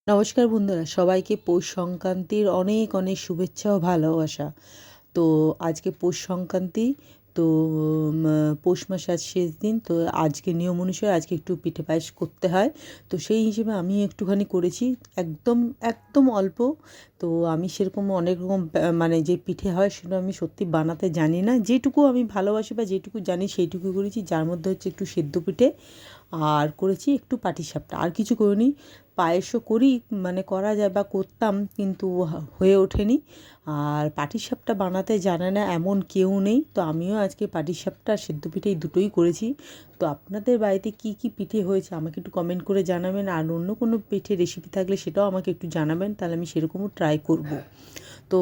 নমস্কার বন্ধুরা, সবাইকে পৌষ সংক্রান্তির অনেক অনেক শুভেচ্ছা ও ভালোবাসা। তো আজকে পৌষ সংক্রান্তি। তো পৌষ মাসে আজ শেষ দিন। তো আজকে নিয়ম অনুসারে আজকে একটু পিঠে পায়েস করতে হয়। তো সেই হিসেবে আমি একটুখানি করেছি, একদম একদম অল্প। তো আমি সেরকম অনেক রকম মানে যে পিঠে হয় সেটা আমি সত্যি বানাতে জানি না। যেটুকু আমি ভালোবাসি বা যেটুকু জানি সেইটুকু করেছি, যার মধ্যে হচ্ছে একটু সেদ্ধ পিঠে আর করেছি একটু পাটিসাপটা, আর কিছু করিনি। পায়েসও করি, মানে করা যায় বা করতাম, কিন্তু হয়ে ওঠেনি। আর পাটিসাপটা বানাতে জানে না এমন কেউ নেই। তো আমিও আজকে পাটিসাপটা আর সেদ্ধ পিঠে এই দুটোই করেছি। তো আপনাদের বাড়িতে কি কি পিঠে হয়েছে আমাকে একটু কমেন্ট করে জানাবেন, আর অন্য কোনো পিঠে রেসিপি থাকলে সেটাও আমাকে একটু জানাবেন, তাহলে আমি সেরকমও ট্রাই করব। তো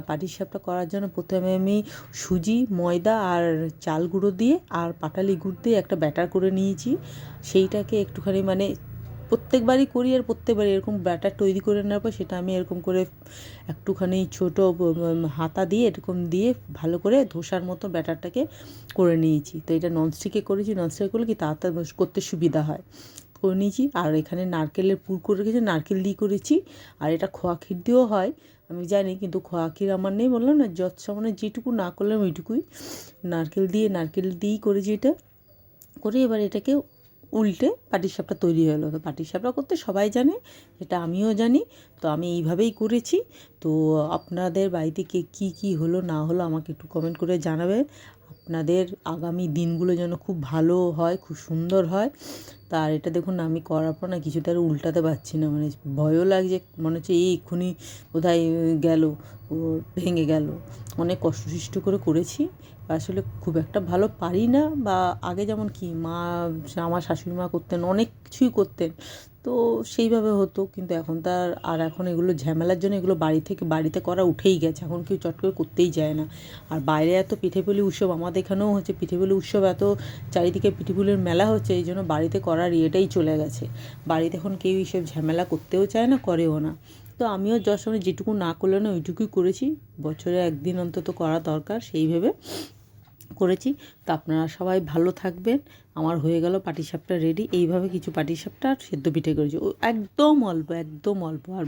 পাটিসাপটা করার জন্য প্রথমে আমি সুজি, ময়দা আর চাল গুঁড়ো দিয়ে আর পাটালি গুড় দিয়ে একটা ব্যাটার করে নিয়েছি। সেইটাকে একটুখানি মানে প্রত্যেকবারই করি, আর প্রত্যেকবারই এরকম ব্যাটার তৈরি করে নেওয়ার পর সেটা আমি এরকম করে একটুখানি ছোটো হাতা দিয়ে এরকম দিয়ে ভালো করে ধোসার মতো ব্যাটারটাকে করে নিয়েছি। তো এটা ননস্টিকে করেছি, ননস্টিকে করলে কি তাড়াতাড়ি করতে সুবিধা হয়। করে নিয়েছি। আর এখানে নারকেলের পুর করে রেখেছি, নারকেল দিয়ে করেছি। আর এটা খোয়া ক্ষীর দিয়েও হয় আমি জানি, কিন্তু খোয়া ক্ষীর আমার নেই, বললাম না, যত সামান্য যেটুকু না করলাম ওইটুকুই। নারকেল দিয়েই করেছি এটা। করে এবার এটাকে উল্টে পাটিসাপটা তৈরি হলো। তো পাটিসাপটা করতে সবাই জানে, সেটা আমিও জানি। তো আমি এইভাবেই করেছি। তো আপনাদের বাড়িতে কে কী কী হলো না হলো আমাকে একটু কমেন্ট করে জানাবেন। আপনাদের আগামী দিনগুলো যেন খুব ভালো হয়, খুব সুন্দর হয়। তা আর এটা দেখুন, আমি করার পর না কিছুতে আর উল্টাতে পারছি না, মানে ভয়ও লাগছে, মনে হচ্ছে এই এক্ষুনি বোধহয় গেল, ও ভেঙে গেল। অনেক কষ্ট করে করেছি। আসলে খুব একটা ভালো পারি না, বা আগে যেমন কি মা, আমার শাশুড়ি মা করতেন, অনেক কিছুই করতেন, তো সেইভাবে হতো। কিন্তু এখন তার আর এখন এগুলো ঝামেলার জন্য এগুলো বাড়িতে করা উঠেই গেছে, এখন কেউ চট করে করতেই যায় না। আর বাইরে এত পিঠেপুলি উৎসব, আমাদের এখানেও হচ্ছে পিঠেপুলি উৎসব, এত চারিদিকে পিঠেপুলির মেলা হচ্ছে, এই জন্য বাড়িতে করার ইয়েটাই চলে গেছে। বাড়িতে এখন কেউ এইসব ঝামেলা করতেও চায় না, করেও না। তো আমিও যখন যেটুকু না করলে না ওইটুকুই করেছি, বছরে একদিন অন্তত করা দরকার সেই ভেবে করেছি। তো আপনারা সবাই ভালো থাকবেন। আমার হয়ে গেল পাটিসাপটা রেডি। এইভাবে কিছু পাটিসাপটা আর সেদ্ধ পিঠে করেছি, ও একদম অল্প, একদম অল্প। আর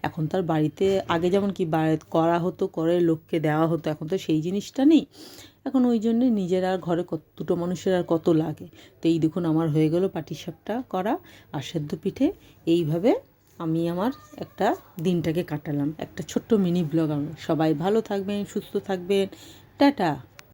এখন তার বাড়িতে আগে যেমন কি করা হতো, করে লোককে দেওয়া হতো, এখন তো সেই জিনিসটা নেই। এখন ওই জন্যে নিজের আর ঘরে দুটো মানুষের আর কত লাগে। তো এই দেখুন আমার হয়ে গেল পাটিসাপটা করা আর সেদ্ধ পিঠে। এইভাবে আমি আমার একটা দিনটাকে কাটালাম, একটা ছোট্ট মিনি ব্লগ। আমি সবাই ভালো থাকবেন, সুস্থ থাকবেন। টাটা।